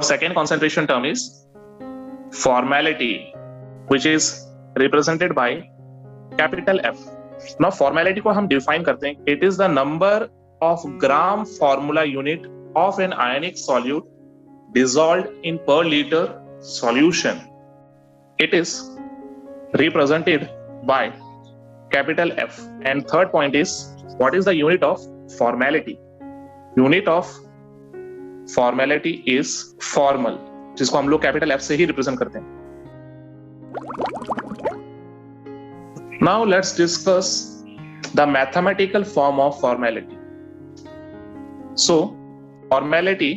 second concentration term is formality, which is represented by capital F. Now formality को हम define करते हैं. It is the number of gram formula unit of an ionic solute dissolved in per liter solution. It is represented by capital F. And third point is, what is the unit of formality? Unit of formality is formal, जिसको हम लोग capital F से ही represent करते हैं. Now let's discuss the mathematical form of formality. So formality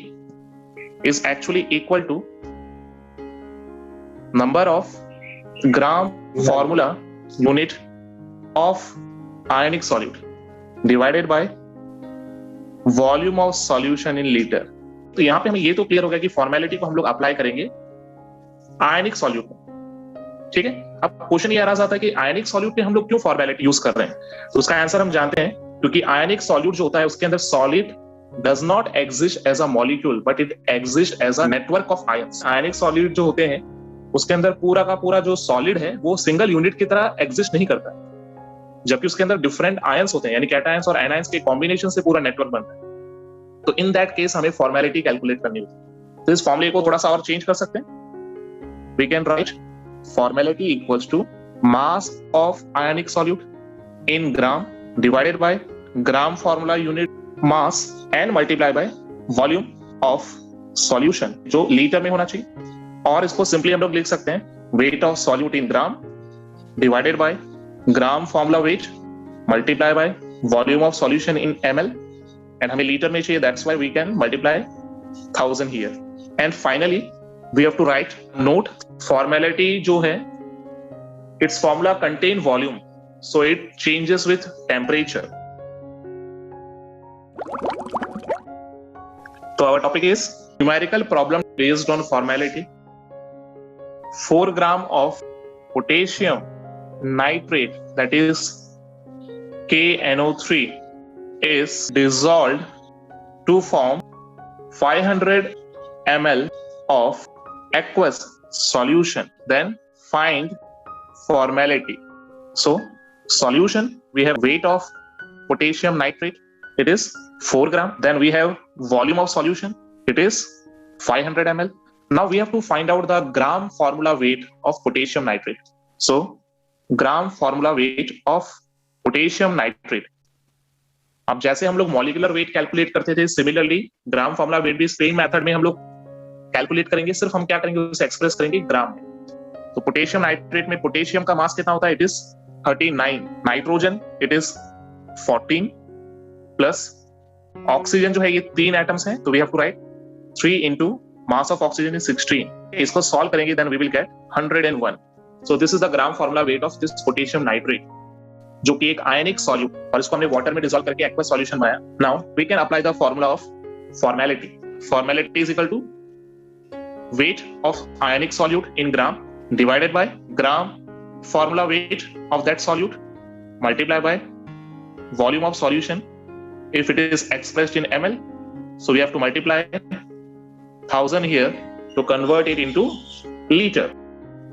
is actually equal to number of gram formula unit of ionic solute divided by volume of solution in liter. तो यहां पे हमें ये तो clear हो गया कि फॉर्मेलिटी को हम लोग अप्लाई करेंगे आयनिक सॉल्यूट में. ठीक है. अब क्वेश्चन ये आ रहा था कि आयनिक सॉल्यूट में हम लोग क्यों फॉर्मेलिटी यूज कर रहे हैं. तो उसका आंसर हम जानते हैं, क्योंकि आयनिक सॉल्यूट जो होता है उसके अंदर solid does not exist as a molecule but it exist as a network of ions. Ionic solute जो होते हैं उसके अंदर पूरा का पूरा जो सॉलिड है वो सिंगल यूनिट की तरह एग्जिस्ट नहीं करता है, जबकि उसके अंदर डिफरेंट आयंस होते हैं, यानी कैटायंस और एनायंस के कॉम्बिनेशन से पूरा नेटवर्क बनता है. तो इन दैट केस हमें फॉर्मेलिटी कैलकुलेट करनी होती है. तो इस फॉर्मूले को थोड़ा सा और चेंज कर सकते हैं. We can write formality equals to mass of ionic solute in gram divided by gram formula unit mass and multiply by volume of solution, जो लीटर में होना चाहिए. और इसको सिंपली हम लोग लिख सकते हैं weight of solute in gram divided by gram formula weight multiply by volume of solution in ml, and हमें लीटर में चाहिए, that's why we can multiply 1000 here. And finally we have to write note. Formality जो है its formula contain volume, so it changes with temperature. So our topic is numerical problem based on formality. 4 gram of potassium nitrate, that is KNO3, is dissolved to form 500 ml of aqueous solution. Then find formality. So solution, we have weight of potassium nitrate, it is 4 gram. Then we have volume of solution, it is 500 ml. Now we have to find out the gram formula weight of potassium nitrate. So gram formula weight of potassium nitrate. अब जैसे हम लोग molecular weight calculate करते थे, similarly ग्राम formula wait भी same method में हम लोग कैलकुलेट करेंगे. सिर्फ हम क्या करेंगे, उसे एक्सप्रेस करेंगे ग्राम में. तो पोटेशियम नाइट्रेट में पोटेशियम का मास कितना होता है, it is 39. Nitrogen it is 14 plus oxygen जो है ये 3 एटम्स हैं, तो we have to write 3 into mass of oxygen is 16. इसको सॉल्व करेंगे, then we will get 101. So this is the gram formula weight of this potassium nitrate, जो कि एक आयनिक सॉल्यूट, और इसको हमने वाटर में डिसॉल्व करके एक्वस सॉल्यूशन बनाया. Now we can apply the formula of formality. Formality is equal to weight of ionic solute in gram divided by gram formula weight of that solute multiplied by volume of solution if it is expressed in ml. So we have to multiply 1000 here to convert it into liter.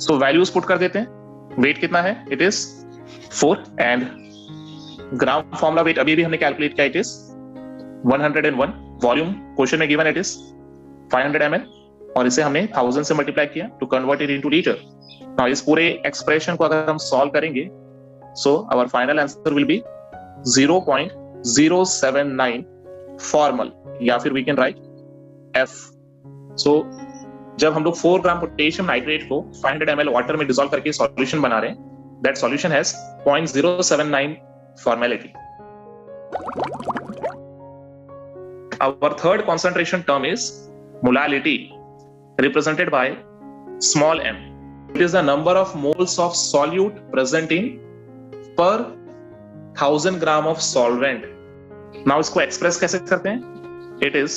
So values put कर देते हैं. weight कितना है, it is 4, and gram formula weight अभी भी हमने calculate किया, it is 101. volume question में given it is 500 ml, और इसे हमने 1000 से मल्टीप्लाई किया to convert it into litre. Now इस पूरे एक्सप्रेशन को अगर हम सॉल्व करेंगे, so our final answer will be 0.079 formal, या फिर we can write F. So जब हम लोग 4 ग्राम पोटेशियम नाइट्रेट को 500 ml वाटर में डिसॉल्व करके सॉल्यूशन बना रहे हैं, that solution has 0.079 formality. Our third concentration term is molality, represented by small m. It is the number of moles of solute present in per 1000 gram of solvent. Now इसको express कैसे करते हैं? It is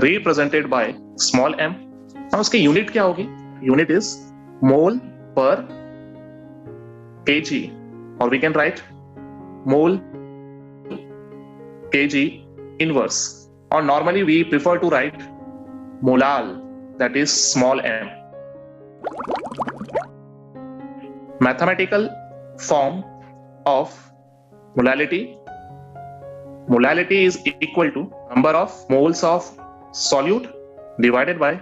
represented by small m. Now उसकी unit क्या होगी? Unit is mole per kg, or we can write mole kg inverse. Or normally we prefer to write molal that is small m. Mathematical form of molality. Molality is equal to number of moles of solute divided by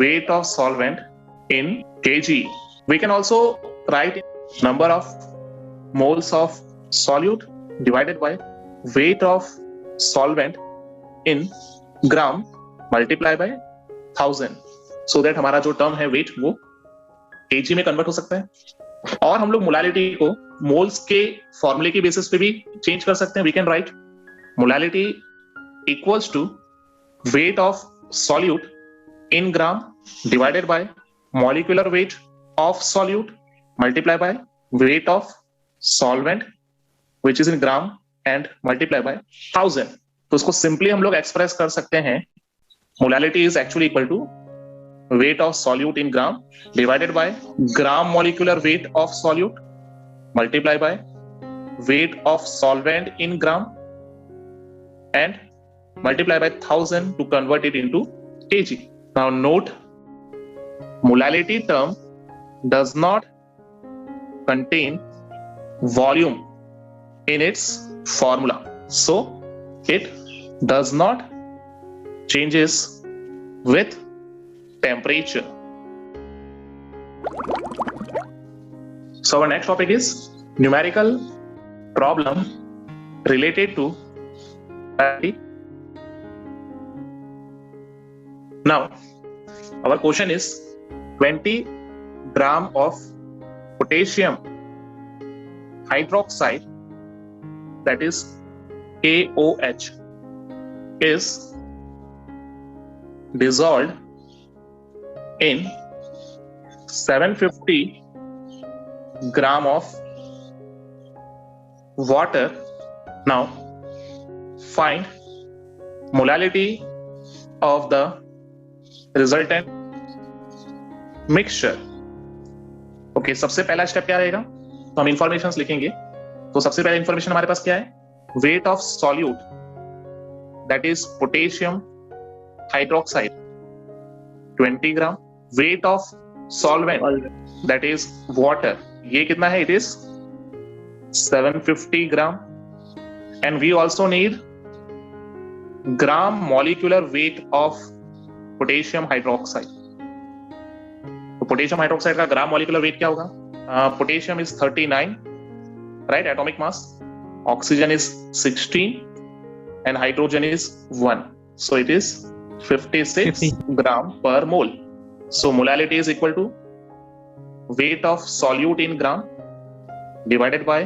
weight of solvent in kg. We can also write number of moles of solute divided by weight of solvent in gram multiply by 1000, so that हमारा जो term है wait वो kg में convert हो सकता है। और हम लोग मोलालिटी को मोल्स के फॉर्मूले की बेसिस पे भी चेंज कर सकते हैं। We can write molality equals to weight of solute in gram divided by molecular weight of solute multiplied by weight of solvent which is in gram and multiplied by 1000। तो उसको simply हम लोग express कर सकते हैं, molality is actually equal to weight of solute in gram divided by gram molecular weight of solute multiplied by weight of solvent in gram and multiplied by 1000 to convert it into kg. Now note, molality term does not contain volume in its formula, so it does not changes with temperature. So our next topic is numerical problem related to molality. Now, our question is 20 gram of potassium hydroxide, that is KOH, is dissolved in 750 gram of water. Now, find molality of the resultant mixture. Okay, सबसे पहला step क्या रहेगा, तो हम informations लिखेंगे। तो सबसे पहला इंफॉर्मेशन हमारे पास क्या है, weight of solute that is potassium hydroxide 20 gram, weight of solvent that is water, ये कितना है, it is 750 gram, and we also need gram molecular weight of potassium hydroxide. तो पोटेशियम हाइड्रोक्साइड का ग्राम मॉलिक्यूलर वेट क्या होगा, potassium is 39, right, atomic mass, oxygen is 16 and hydrogen is 1, so it is 56 gram per mole. So molality is equal to weight of solute in gram divided by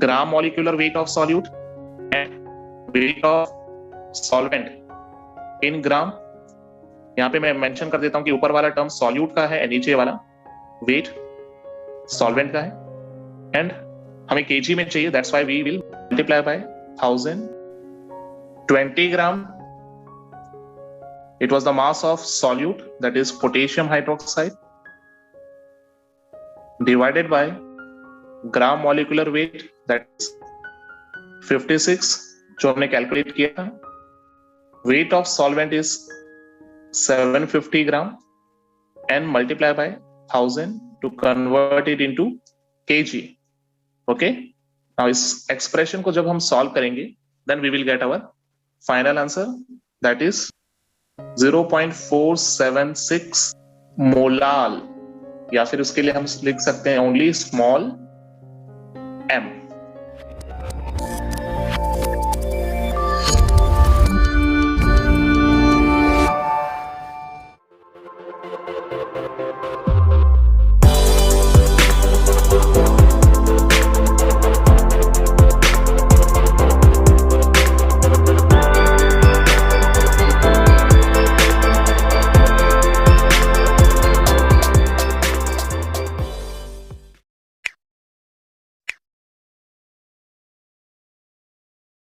gram molecular weight of solute and weight of solvent in gram. यहां पे मैं mention कर देता हूं कि ऊपर वाला term solute का है, नीचे वाला वेट सॉल्वेंट का है, एंड हमें केजी में चाहिए, that's why we will multiply by 1000। 20 gram, it was the mass of solute, that is potassium hydroxide, divided by gram molecular weight, that is 56, जो हमने कैलकुलेट किया था। Weight of solvent is 750 gram and multiply by 1000 to convert it into kg. Okay. Now इस expression को जब हम solve करेंगे, then we will get our final answer, that is 0.476 molal, या फिर उसके लिए हम लिख सकते हैं only small m.